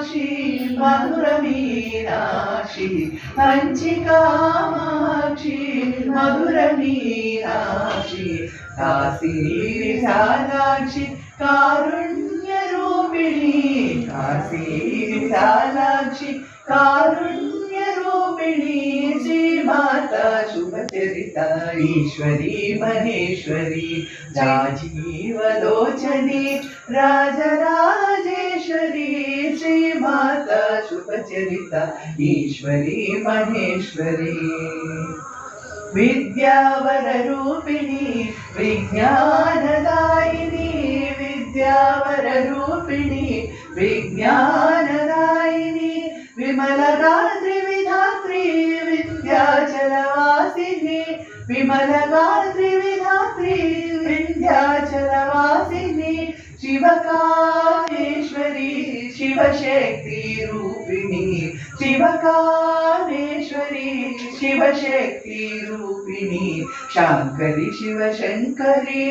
కామాక్షి మధుర మీనాక్షి కంచి కామాక్షి మధుర మీనాక్షి కాశీ విశాలాక్షి కారుణ్య రూపిణి కాశీ విశాలాక్షి కారుణ్య రూపిణి శ్రీమాతా శుభచరిత ఈశ్వరీ మహేశ్వరి రాజీవలోచని రాజరాజేశ్వరి శ్రీమాతా శుభచరిత ఈశ్వరీ మహేశ్వరి విద్యావర రూపిణి విజ్ఞానదాయిని విద్యావర రూపిణి విజ్ఞానదాయిని విమలగాత్రి విధాత్రి వింధ్యాచలవాసిని విమలగాత్రి విధాత్రి వింధ్యాచలవాసిని శివకామేశ్వరి శివశక్తి రూపిణి శివకామేశ్వరి శివశక్తి రూపిణి శాంకరి శివశంకరి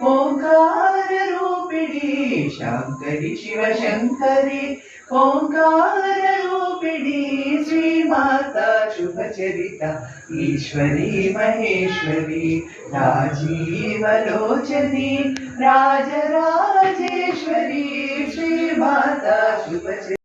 ఓంకార రూపిణి శాంకరి శివశంకరి ఓంకార రూపిణి శ్రీమాతా శుభచరిత ఈశ్వరీ మహేశ్వరి రాజీవలోచని రాజరాజేశ్వరి శ్రీమాతా శుభచరిత